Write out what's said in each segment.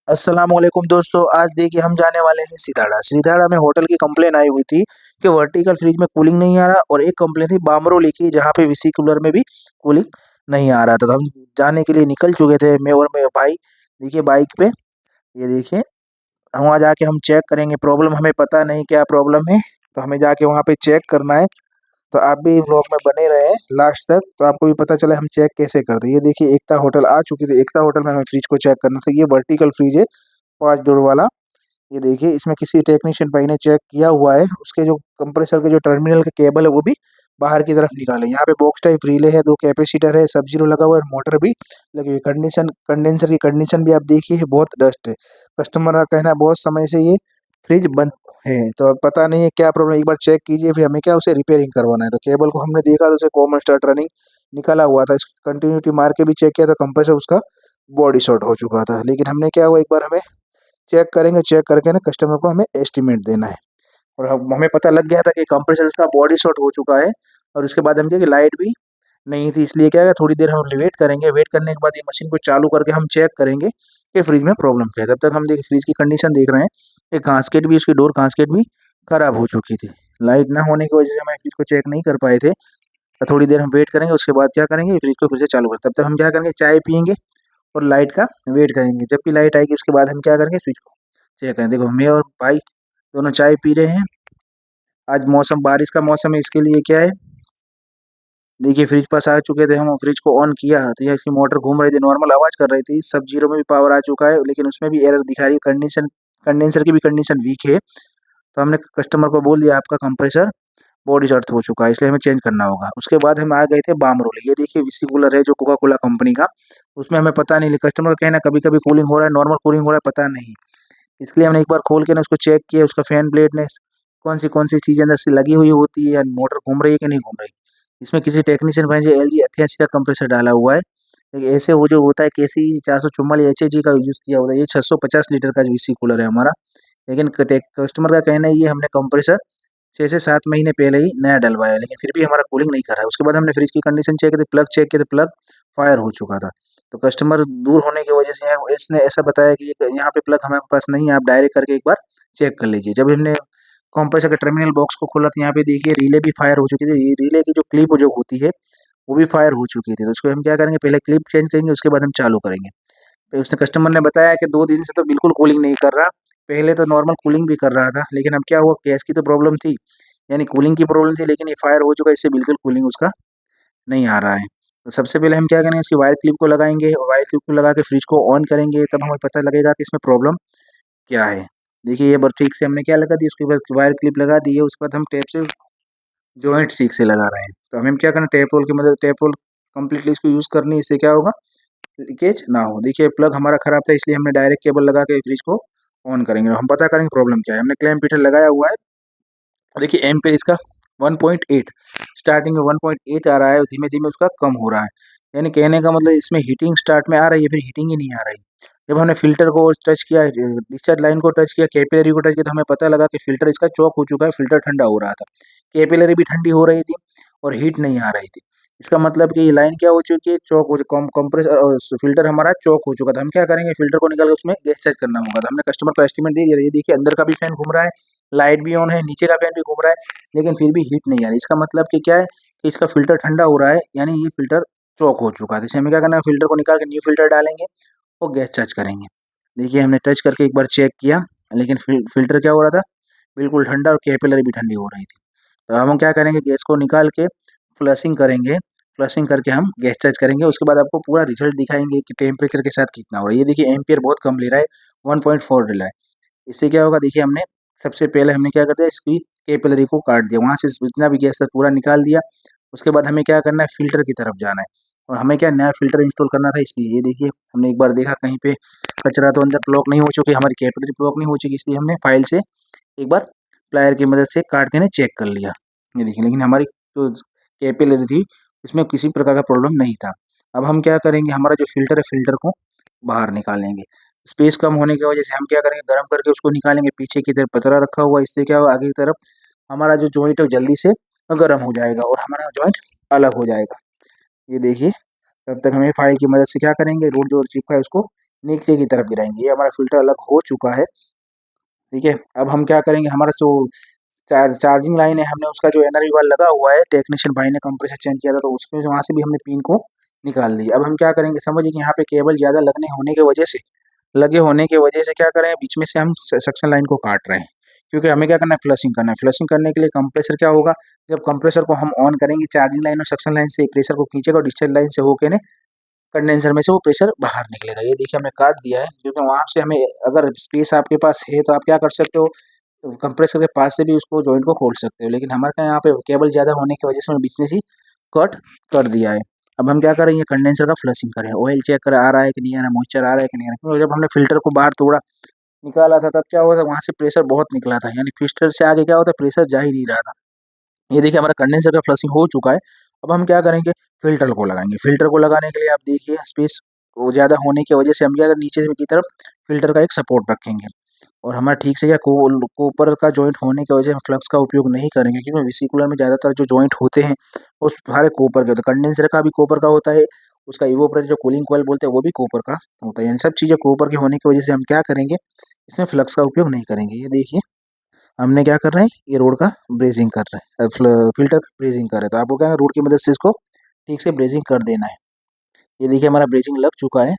अस्सलामुअलैकुम दोस्तों, आज देखिए हम जाने वाले हैं सिदाड़ा। सिदाड़ा में होटल की कंप्लेन आई हुई थी कि वर्टिकल फ्रिज में कूलिंग नहीं आ रहा, और एक कंप्लेन थी बामरोली की जहाँ पे वीसी कूलर में भी कूलिंग नहीं आ रहा था। तो हम जाने के लिए निकल चुके थे, मैं और मेरे भाई। देखिए बाइक पे, ये देखिए, हम वहाँ जाके हम चेक करेंगे। प्रॉब्लम हमें पता नहीं क्या प्रॉब्लम है, तो हमें जाके वहाँ पे चेक करना है। तो आप भी व्लॉग में बने रहे लास्ट तक, तो आपको भी पता चले हम चेक कैसे करते हैं। ये देखिए एकता होटल आ चुकी थी। एकता होटल में हमें फ्रिज को चेक करना था। ये वर्टिकल फ्रिज है, 5 डोर वाला। ये देखिए इसमें किसी टेक्नीशियन भाई ने चेक किया हुआ है। उसके जो कंप्रेसर के जो टर्मिनल का केबल है वो भी बाहर की तरफ निकाले। यहाँ पे बॉक्स टाइप रिले है, 2 कैपेसिटर है, सब जीरो लगा हुआ है, मोटर भी लगी हुई है। कंडीशन, कंडेंसर की कंडीशन भी आप देखिए, बहुत डस्ट है। कस्टमर का कहना है बहुत समय से ये फ्रिज बंद है, तो अब पता नहीं है क्या प्रॉब्लम। एक बार चेक कीजिए, फिर हमें क्या उसे रिपेयरिंग करवाना है। तो केबल को हमने देखा तो उसे कॉमन स्टार्ट रनिंग निकला हुआ था। इसकी कंटिन्यूटी मार के भी चेक किया तो कंप्रेसर उसका बॉडी शॉर्ट हो चुका था। लेकिन हमने क्या हुआ, एक बार हमें चेक करेंगे, चेक करके ना कस्टमर को हमें एस्टीमेट देना है। और हमें पता लग गया था कि कंप्रेसर उसका बॉडी शॉर्ट हो चुका है। और उसके बाद हम क्या कि लाइट भी नहीं थी, इसलिए क्या है थोड़ी देर हम वेट करेंगे। वेट करने के बाद ये मशीन को चालू करके हम चेक करेंगे कि फ्रिज में प्रॉब्लम क्या है। तब तक हम देख फ्रिज की कंडीशन देख रहे हैं। ये कांस्केट भी, उसकी डोर कांस्केट भी खराब हो चुकी थी। लाइट ना होने की वजह से हम फ्रिज को चेक नहीं कर पाए थे। तो थोड़ी देर हम वेट करेंगे, उसके बाद क्या करेंगे, फ्रिज को फिर से चालू करेंगे। तब तक हम क्या करेंगे, चाय पियेंगे और लाइट का वेट करेंगे। जबकि लाइट आएगी उसके बाद हम क्या करेंगे, स्विच को चेक करें। देखो मैं और भाई दोनों चाय पी रहे हैं। आज मौसम बारिश का मौसम है, इसके लिए क्या है, देखिए फ्रिज पास आ चुके थे हम। फ्रिज को ऑन किया तो ये इसकी मोटर घूम रही थी, नॉर्मल आवाज कर रही थी। सब जीरो में भी पावर आ चुका है, लेकिन उसमें भी एरर दिखा रही है। कंडीशन, कंडेंसर की भी कंडीशन वीक है। तो हमने कस्टमर को बोल दिया आपका कंप्रेसर बॉडी अर्थ हो चुका है, इसलिए हमें चेंज करना होगा। उसके बाद हम आ गए थे बामरोली। ये देखिए विसी कूलर है जो कोका कोला कंपनी का। उसमें हमें पता नहीं, कस्टमर का कहना कभी कभी कूलिंग हो रहा है, नॉर्मल कूलिंग हो रहा है, पता नहीं। इसलिए हमने एक बार खोल के ना उसको चेक किया, उसका फैन प्लेट ने कौन सी चीज़ अंदर से लगी हुई होती है, या मोटर घूम रही है कि नहीं घूम रही। इसमें किसी टेक्नीशियन भाई ने LG 88 का कंप्रेसर डाला हुआ है। लेकिन ऐसे वो जो होता है केसी 444 HAG का यूज़ किया होता है। ये 650 लीटर का वीसी कूलर है हमारा। लेकिन कस्टमर का कहना है ये हमने कंप्रेसर 6 से 7 महीने पहले ही नया डलवाया है, लेकिन फिर भी हमारा कूलिंग नहीं कर रहा है। उसके बाद हमने फ्रिज की कंडीशन चेक की तो प्लग चेक किया तो प्लग फायर हो चुका था। तो कस्टमर दूर होने की वजह से इसने ऐसा बताया कि यहाँ पे प्लग हमारे पास नहीं है, आप डायरेक्ट करके एक बार चेक कर लीजिए। जब हमने कंप्रेसर के टर्मिनल बॉक्स को खोला तो यहाँ पे देखिए रिले भी फायर हो चुकी थी। रिले की जो क्लिप जो होती है वो भी फायर हो चुकी थी। तो उसको हम क्या करेंगे, पहले क्लिप चेंज करेंगे, उसके बाद हम चालू करेंगे। तो उसने कस्टमर ने बताया कि 2 दिन से तो बिल्कुल कूलिंग नहीं कर रहा। पहले तो नॉर्मल कूलिंग भी कर रहा था, लेकिन अब क्या हुआ, गैस की तो प्रॉब्लम थी, यानी कूलिंग की प्रॉब्लम थी, लेकिन ये फायर हो चुका है, इससे बिल्कुल कूलिंग उसका नहीं आ रहा है। तो सबसे पहले हम क्या करेंगे, उसकी वायर क्लिप को लगाएंगे, और वायर क्लिप को लगा के फ्रिज को ऑन करेंगे, तब हमें पता लगेगा कि इसमें प्रॉब्लम क्या है। देखिए ये बार ठीक से हमने क्या लगा दी, उसके बाद वायर क्लिप लगा दी है। उसके बाद हम टेप से जॉइंट ठीक से लगा रहे हैं। तो हमें क्या करना, टेप रोल की मदद, टेप रोल कम्प्लीटली इसको यूज़ करनी है। इससे क्या होगा, लीकेज ना हो। देखिए प्लग हमारा खराब था, इसलिए हमने डायरेक्ट केबल लगा के फ्रिज को ऑन करेंगे। हम पता करेंगे प्रॉब्लम क्या है। हमने क्लैम्प हीटर लगाया हुआ है। देखिए एम्पेयर इसका 1.8, स्टार्टिंग में 1.8 आ रहा है, धीमे धीमे उसका कम हो रहा है। यानी कहने का मतलब इसमें हीटिंग स्टार्ट में आ रही है, फिर हीटिंग ही नहीं आ रही। जब हमने फिल्टर को टच किया, डिस्चार्ज लाइन को टच किया, कैपिलरी को टच किया, तो हमें पता लगा कि फिल्टर इसका चॉक हो चुका है, फिल्टर ठंडा हो रहा था। कैपिलरी भी ठंडी हो रही थी और हीट नहीं आ रही थी। इसका मतलब कि ये लाइन क्या हो चुकी है, चौक हो, कंप्रेसर और फिल्टर हमारा चौक हो चुका था। हम क्या करेंगे, फिल्टर को निकाल के उसमें गैस चेक करना होगा। तो हमने कस्टमर को एस्टीमेट दे दिया। ये देखिए अंदर का भी फैन घूम रहा है, लाइट भी ऑन है, नीचे का फैन भी घूम रहा है, लेकिन फिर भी हीट नहीं आ रही। इसका मतलब कि क्या है कि इसका फिल्टर ठंडा हो रहा है, यानी ये फिल्टर चौक हो चुका है। जैसे हमें क्या करना है, फिल्टर को निकाल के न्यू फिल्टर डालेंगे और गैस टच करेंगे। देखिए हमने टच करके एक बार चेक किया, लेकिन फिल्टर क्या हो रहा था, बिल्कुल ठंडा, और कैपिलरी भी ठंडी हो रही थी। तो हम क्या करेंगे, गैस को निकाल के फ्लशिंग करेंगे। फ्लशिंग करके हम गैस चार्ज करेंगे। उसके बाद आपको पूरा रिजल्ट दिखाएंगे कि टेम्परेचर के साथ कितना हो रहा है। ये देखिए एम्पियर बहुत कम ले रहा है, 1.4 ले रहा है। इससे क्या होगा, देखिए हमने सबसे पहले हमने क्या कर दिया, इसकी कैपिलरी को काट दिया, वहाँ से जितना भी गैस था पूरा निकाल दिया। उसके बाद हमें क्या करना है, फ़िल्टर की तरफ जाना है, और हमें क्या नया फ़िल्टर इंस्टॉल करना था। इसलिए ये देखिए हमने एक बार देखा कहीं पे कचरा तो अंदर ब्लॉक नहीं हो चुकी, हमारी कैपिलरी ब्लॉक नहीं हो चुकी, इसलिए हमने फाइल से एक बार प्लायर की मदद से काट के ना चेक कर लिया। ये देखिए, लेकिन हमारी जो कैपिलरी थी उसमें किसी प्रकार का प्रॉब्लम नहीं था। अब हम क्या करेंगे, हमारा जो फ़िल्टर है, फ़िल्टर को बाहर निकालेंगे। स्पेस कम होने की वजह से हम क्या करेंगे, गर्म करके उसको निकालेंगे। पीछे की तरफ पतरा रखा हुआ है, इससे क्या होगा, आगे की तरफ हमारा जो जॉइंट है वो जल्दी से गर्म हो जाएगा और हमारा जॉइंट अलग हो जाएगा। ये देखिए, तब तक हमें फाइल की मदद से क्या करेंगे, रोड जो चिपका है उसको नीचे की तरफ गिराएंगे। ये हमारा फिल्टर अलग हो चुका है, ठीक है। अब हम क्या करेंगे, हमारा जो चार्जिंग लाइन है, हमने उसका जो एनर्जी वाला लगा हुआ है, टेक्नीशियन भाई ने कंप्रेसर चेंज किया था तो उसमें वहाँ से भी हमने पिन को निकाल दिया। अब हम क्या करेंगे, समझिए कि यहाँ पे केबल ज़्यादा लगे होने की वजह से क्या करें, बीच में से हम सक्शन लाइन को काट रहे हैं, क्योंकि हमें क्या करना है, फ्लशिंग करना है। फ्लशिंग करने के लिए कंप्रेसर क्या होगा, जब कंप्रेसर को हम ऑन करेंगे, चार्जिंग लाइन और सक्शन लाइन से प्रेशर को खींचेगा और डिस्चार्ज लाइन से होके ने कंडेंसर में से वो प्रेशर बाहर निकलेगा। ये देखिए हमने काट दिया है, क्योंकि वहाँ से हमें अगर स्पेस आपके पास है तो आप क्या कर सकते हो, कंप्रेसर के पास से भी उसको जॉइंट को खोल सकते हो, लेकिन हमारे यहाँ पे केबल ज़्यादा होने की वजह से हमने बीच में से कट कर दिया है। अब हम क्या करेंगे, कंडेंसर का फ्लशिंग करें, ऑयल चेक कर आ रहा है कि नहीं आ रहा, मॉइस्चर आ रहा है कि नहीं आ रहा, क्योंकि जब हमने फिल्टर को बाहर थोड़ा निकाला था तब क्या हुआ था, वहाँ से प्रेशर बहुत निकला था, यानी फिल्टर से आगे क्या होता है, प्रेशर जा ही नहीं रहा था। ये देखिए हमारा कंडेंसर का फ्लशिंग हो चुका है। अब हम क्या करेंगे, फिल्टर को लगाएंगे। फिल्टर को लगाने के लिए आप देखिए स्पेस वो ज़्यादा होने की वजह से हम क्या करें, नीचे से की तरफ फिल्टर का एक सपोर्ट रखेंगे, और हमारा ठीक से क्या ऊपर का जॉइंट होने की वजह से हम फ्लक्स का उपयोग नहीं करेंगे, क्योंकि वेसिकुलर में ज़्यादातर जो जॉइंट होते हैं वो सारे कॉपर के होते हैं। कंडेंसर का भी कॉपर का होता है, उसका इवोपरेटर जो कूलिंग कॉइल बोलते हैं वो भी कॉपर का होता है, यानी सब चीज़ें कॉपर की होने की वजह से हम क्या करेंगे, इसमें फ्लक्स का उपयोग नहीं करेंगे। ये देखिए हमने क्या कर रहे हैं, ये रोड का ब्रेजिंग कर रहे हैं, फिल्टर का ब्रेजिंग कर रहे हैं, तो आपको क्या है, रोड की मदद से इसको ठीक से ब्रेजिंग कर देना है। ये देखिए हमारा ब्रेजिंग लग चुका है।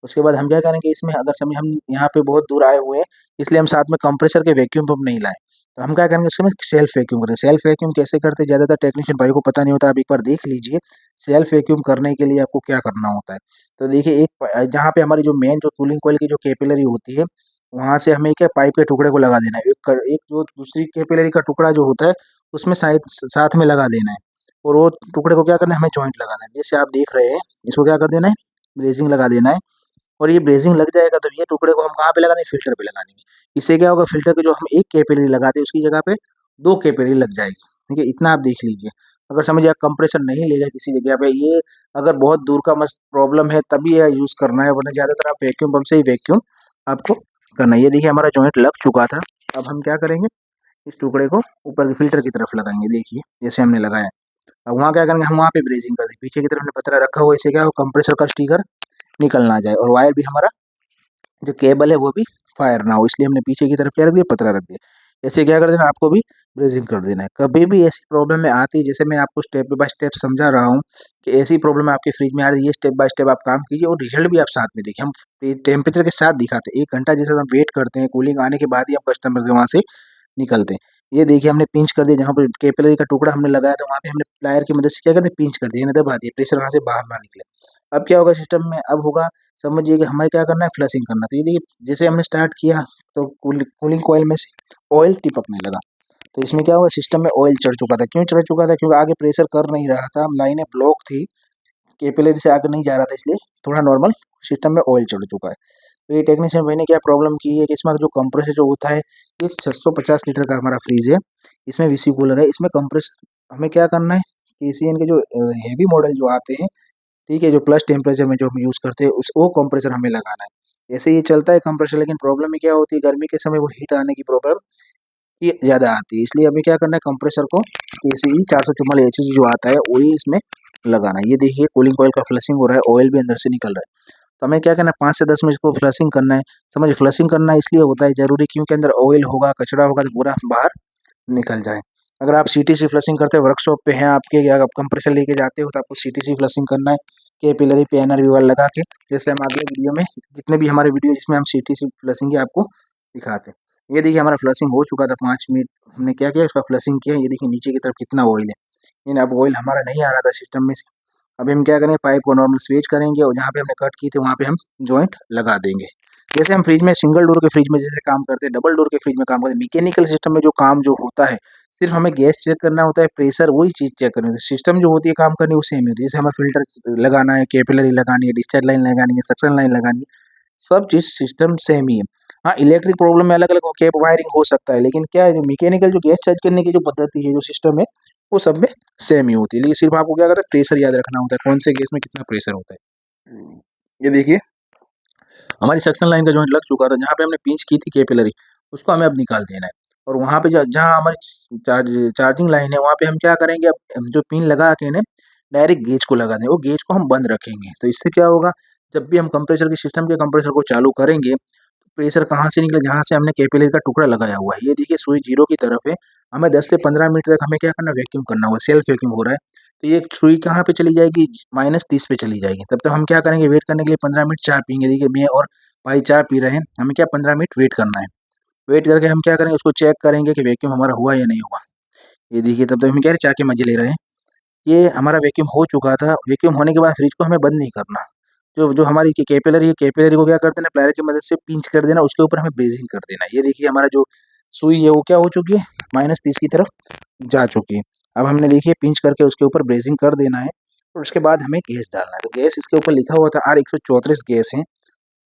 उसके बाद हम क्या करेंगे, इसमें अगर समय हम यहाँ पे बहुत दूर आए हुए हैं, इसलिए हम साथ में कंप्रेसर के वैक्यूम पंप नहीं लाए, तो हम क्या करेंगे, इसमें सेल्फ वैक्यूम करें। सेल्फ वैक्यूम कैसे करते हैं, ज़्यादातर टेक्नीशियन भाई को पता नहीं होता, आप एक बार देख लीजिए। सेल्फ वैक्यूम करने के लिए आपको क्या करना होता है, तो देखिए जहाँ पे हमारी जो मेन जो कूलिंग कॉइल की जो कैपिलरी होती है, वहाँ से हमें क्या पाइप के टुकड़े को लगा देना है, एक जो दूसरी कैपिलरी का टुकड़ा जो होता है उसमें शायद साथ में लगा देना है, और वो टुकड़े को क्या करना है, हमें जॉइंट लगाना है, जैसे आप देख रहे हैं। इसको क्या कर देना है, ब्रेजिंग लगा देना है, और ये ब्रेजिंग लग जाएगा तो ये टुकड़े को हम कहाँ पे लगा देंगे, फिल्टर पे लगा देंगे। इससे क्या होगा, फिल्टर के जो हम एक कैपिलरी लगाते हैं उसकी जगह पे दो कैपिलरी लग जाएगी, ठीक है। इतना आप देख लीजिए। अगर समझिए कंप्रेसर नहीं लेगा किसी जगह पे, ये अगर बहुत दूर का मस्त प्रॉब्लम है तभी यह यूज़ करना है, वरना ज़्यादातर आप वैक्यूम पंप से ही वैक्यूम आपको करना है। ये देखिए हमारा जॉइंट लग चुका था। अब हम क्या करेंगे, इस टुकड़े को ऊपर के फिल्टर की तरफ लगाएंगे, देखिए जैसे हमने लगाया। अब वहाँ क्या करेंगे, हम वहाँ पे ब्रेजिंग कर देंगे, पीछे की तरफ हमने पतरा रखा हुआ, इससे क्या हो, कंप्रेसर का स्टिकर निकल ना जाए, और वायर भी हमारा जो केबल है वो भी फायर ना हो, इसलिए हमने पीछे की तरफ क्या रख दिया, पतरा रख दिया। ऐसे क्या कर देना, आपको भी ब्रेजिंग कर देना है। कभी भी ऐसी प्रॉब्लम में आती है, जैसे मैं आपको स्टेप बाय स्टेप समझा रहा हूँ कि ऐसी प्रॉब्लम आपकी फ्रिज में आ रही है, स्टेप बाय स्टेप आप काम कीजिए, और रिजल्ट भी आप साथ में देखिए। हम टेम्परेचर के साथ दिखाते हैं, 1 घंटा जैसे हम वेट करते हैं, कूलिंग आने के बाद ही हम कस्टमर के वहाँ से निकलते हैं। ये देखिए हमने पिंच कर दिया, जहाँ पर कैपिलरी का टुकड़ा हमने लगाया था वहाँ पे हमने प्लायर की मदद से क्या करते हैं, पिंच कर दिया, यानी दबा दिया, प्रेशर वहाँ से बाहर ना निकले। अब क्या होगा सिस्टम में, अब होगा, समझिए कि हमें क्या करना है, फ्लशिंग करना। तो ये देखिए जैसे हमने स्टार्ट किया तो कूलिंग कॉइल में से ऑयल टिपकने लगा, तो इसमें क्या हुआ, सिस्टम में ऑयल चढ़ चुका था। क्यों चढ़ चुका था, क्योंकि आगे प्रेशर कर नहीं रहा था, लाइनें ब्लॉक थी, कैपिलरी से आगे नहीं जा रहा था, इसलिए थोड़ा नॉर्मल सिस्टम में ऑयल चढ़ चुका है। तो ये टेक्नीशियन भाई ने क्या प्रॉब्लम की है कि इसमें जो कंप्रेसर जो होता है, इस 650 लीटर का हमारा फ्रीज है, इसमें वीसी कूलर है, इसमें कंप्रेसर हमें क्या करना है, केसीएन के जो हेवी मॉडल जो आते हैं, ठीक है, जो प्लस टेम्परेचर में जो हम यूज़ करते हैं उस वो कंप्रेसर हमें लगाना है। ऐसे ये चलता है कंप्रेसर, लेकिन प्रॉब्लम में क्या होती है, गर्मी के समय वो हीट आने की प्रॉब्लम ये ज़्यादा आती है, इसलिए हमें क्या करना है, कंप्रेसर को केसीई 444 एचजी जो आता है वही इसमें लगाना है। ये देखिए कूलिंग कॉइल का फ्लशिंग हो रहा है, ऑयल भी अंदर से निकल रहा है। तो हमें क्या करना है, 5 से 10 मिनट इसको फ्लशिंग करना है। समझिए फ्लशिंग करना इसलिए होता है ज़रूरी, क्योंकि अंदर ऑयल होगा, कचरा होगा, तो पूरा बाहर निकल जाए। अगर आप सीटीसी फ्लशिंग करते हो, वर्कशॉप पे हैं आपके, या आप कंप्रेसर लेके जाते हो, तो आपको सीटीसी फ्लशिंग करना है, कैपिलरी पे एनर्जी वाला लगा के, जैसे हम अगले वीडियो में जितने भी हमारे वीडियो जिसमें हम सीटीसी फ्लशिंग है आपको दिखाते हैं। ये देखिए हमारा फ्लशिंग हो चुका था, 5 मिनट हमने क्या किया, उसका फ्लशिंग किया। ये देखिए नीचे की तरफ कितना ऑयल है, लेकिन अब ऑयल हमारा नहीं आ रहा था सिस्टम में से। अभी हम क्या करेंगे, पाइप को नॉर्मल स्विच करेंगे, और जहाँ पे हमने कट की थी वहाँ पे हम जॉइंट लगा देंगे। जैसे हम फ्रिज में सिंगल डोर के फ्रिज में जैसे काम करते हैं, डबल डोर के फ्रिज में काम करते हैं, मैकेनिकल सिस्टम में जो काम जो होता है, सिर्फ हमें गैस चेक करना होता है, प्रेशर वही चीज़ चेक करनी होती है, सिस्टम जो होती है काम करनी वो सेम होती है। जैसे हमें फिल्टर लगाना है, कैपिलरी लगानी है, डिस्चार्ज लाइन लगानी है, सक्शन लाइन लगानी है, सब चीज़ सिस्टम सेम ही है। हाँ, इलेक्ट्रिक प्रॉब्लम में अलग अलग केप वायरिंग हो सकता है, लेकिन क्या है, जो मैकेनिकल जो गैस चेक करने की जो पद्धति है, जो सिस्टम है, वो सब में सेम ही होती है। लेकिन सिर्फ आपको क्या करना है, प्रेशर याद रखना होता है, कौन से गैस में कितना प्रेशर होता है। ये देखिए हमारी सक्शन लाइन का जॉइंट लग चुका था, जहाँ पे हमने पिंच की थी कैपिलरी, उसको हमें अब निकाल देना है। और वहाँ पे जहाँ हमारी चार्जिंग लाइन है, वहाँ पे हम क्या करेंगे, अब हम जो पिन लगा के ना डायरेक्ट गेज को लगा दें, वो गेज को हम बंद रखेंगे। तो इससे क्या होगा, जब भी हम कंप्रेसर के सिस्टम के कंप्रेसर को चालू करेंगे, प्रेशर कहाँ से निकले, जहाँ से हमने कैपिलरी का टुकड़ा लगाया हुआ है, ये देखिए सुई जीरो की तरफ है। हमें 10 से 15 मिनट तक हमें क्या करना, वैक्यूम करना होगा, सेल्फ वैक्यूम हो रहा है। तो ये सुई कहाँ पे चली जाएगी, -30 पे चली जाएगी। तब तक हम क्या करेंगे, वेट करने के लिए 15 मिनट चाय पिएंगे। देखिए मैं और भाई चाय पी रहे हैं, हमें क्या 15 मिनट वेट करना है। वेट करके हम क्या करेंगे, उसको चेक करेंगे कि वैक्यूम हमारा हुआ या नहीं हुआ। ये देखिए तब तक हम क्या है, चाय के मजे ले रहे हैं। ये हमारा वैक्यूम हो चुका था। वैक्यूम होने के बाद फ्रिज को हमें बंद नहीं करना। जो जो हमारी कैपिलरी है, कैपिलरी को क्या कर देना, प्लायर की मदद से पिंच कर देना, उसके ऊपर हमें ब्रेजिंग कर देना। ये देखिए हमारा जो सुई है वो क्या हो चुकी है, -30 की तरफ जा चुकी है। अब हमने देखिए पिंच करके उसके ऊपर ब्रेजिंग कर देना है और उसके बाद हमें गैस डालना है। तो गैस इसके ऊपर लिखा हुआ था R134 गैस है।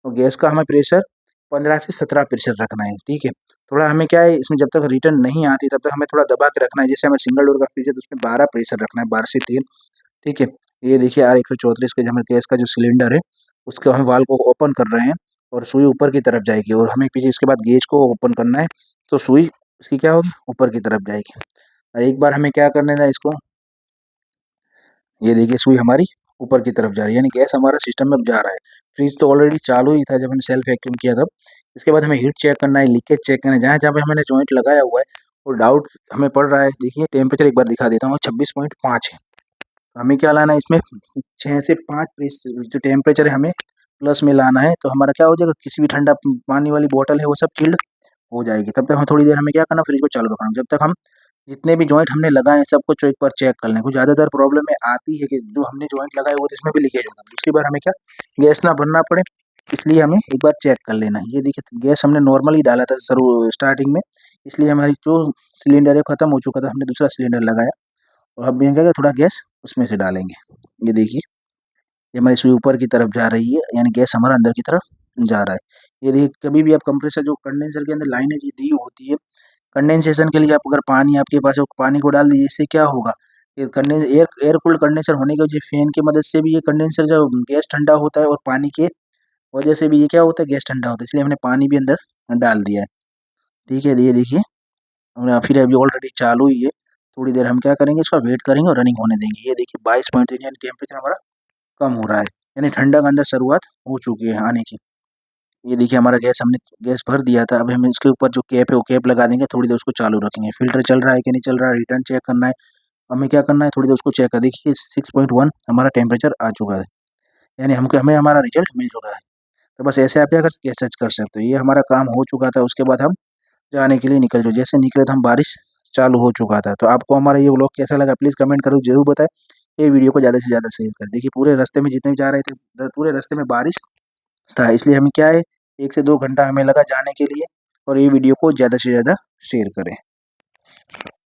और गैस का हमें प्रेशर 15 से 17% रखना है, ठीक है। थोड़ा हमें क्या है, इसमें जब तक रिटर्न नहीं आती तब तक हमें थोड़ा दबा के रखना है। जैसे हमें सिंगल डोर का फ्रिज है तो उसमें 12 प्रेशर रखना है, 12 से 13, ठीक है। ये देखिए R134 के जो हमारे गैस का जो सिलेंडर है, उसके हम वाल्व को ओपन कर रहे हैं और सुई ऊपर की तरफ जाएगी और हमें पीछे इसके बाद गेज को ओपन करना है, तो सुई इसकी क्या होगी, ऊपर की तरफ जाएगी। और एक बार हमें क्या करना है इसको, ये देखिए सुई हमारी ऊपर की तरफ जा रही है, यानी गैस हमारा सिस्टम में अब जा रहा है। फ्रिज तो ऑलरेडी चालू ही था जब हमने सेल्फ वैक्यूम किया तब। इसके बाद हमें हीट चेक करना है, लीकेज चेक करना है, जहाँ-जहाँ पे हमने जॉइंट लगाया हुआ है और डाउट हमें पड़ रहा है। देखिए टेम्परेचर एक बार दिखा देता हूँ, 26.5 है। तो हमें क्या लाना है इसमें, 6 से 5 जो टेम्परेचर है हमें प्लस में लाना है। तो हमारा क्या हो जाएगा, किसी भी ठंडा पानी वाली बोतल है वो सब चिल्ड हो जाएगी। तब तक हम थोड़ी देर हमें क्या करना, फ्रिज को चालू रखना। जब तक हम जितने भी जॉइंट हमने लगाए हैं सबको एक बार चेक कर लें। कुछ ज़्यादातर प्रॉब्लम में आती है कि जो हमने जॉइंट लगाए हुए थे इसमें भी लीकेज होगा। दूसरी बार हमें क्या, गैस ना भरना पड़े, इसलिए हमें एक बार चेक कर लेना है। ये देखिए गैस हमने नॉर्मल ही डाला था शुरू स्टार्टिंग में, इसलिए हमारी जो सिलेंडर है खत्म हो चुका था, हमने दूसरा सिलेंडर लगाया और अब क्या करें, थोड़ा गैस उसमें से डालेंगे। ये देखिए ये हमारी सुई ऊपर की तरफ जा रही है, यानी गैस हमारा अंदर की तरफ जा रहा है। ये देखिए कभी भी आप कंप्रेसर जो कंडेंसर के अंदर लाइनें जो दी होती है कंडेंसेशन के लिए, आप अगर पानी आपके पास हो पानी को डाल दीजिए, इससे क्या होगा, ये condense air air cooled condenser होने की वजह फैन की मदद से भी ये कंडेंसर जो गैस ठंडा होता है और पानी के वजह से भी ये क्या होता है, गैस ठंडा होता है। इसलिए हमने पानी भी अंदर डाल दिया है, ठीक है। ये देखिए हमने फिर अभी ऑलरेडी चालू ही है। थोड़ी देर हम क्या करेंगे, इसका वेट करेंगे और रनिंग होने देंगे। ये देखिए 22.3 यानी टेम्परेचर हमारा कम हो रहा है, यानी ठंडक अंदर शुरुआत हो चुकी है आने की। ये देखिए हमारा गैस हमने गैस भर दिया था। अब हम इसके ऊपर जो कैप है वो कैप लगा देंगे, थोड़ी देर उसको चालू रखेंगे। फ़िल्टर चल रहा है कि नहीं चल रहा है, रिटर्न चेक करना है। हमें क्या करना है, थोड़ी देर उसको चेक कर देखिए 6.1 हमारा टेम्परेचर आ चुका है, यानी हमको हमें हमारा रिजल्ट मिल चुका है। तो बस ऐसे आप क्या कर गैस सर्च कर सकते हो। ये हमारा काम हो चुका था, उसके बाद हम जाने के लिए निकल जाओ। जैसे निकले तो हम बारिश चालू हो चुका था। तो आपको हमारा ये व्लॉग कैसा लगा प्लीज़ कमेंट करो, ज़रूर बताएँ। ये वीडियो को ज़्यादा से ज़्यादा शेयर करें। देखिए पूरे रास्ते में जितने भी जा रहे थे, पूरे रास्ते में बारिश था, इसलिए हमें क्या है 1 से 2 घंटा हमें लगा जाने के लिए। और ये वीडियो को ज़्यादा से ज़्यादा शेयर करें।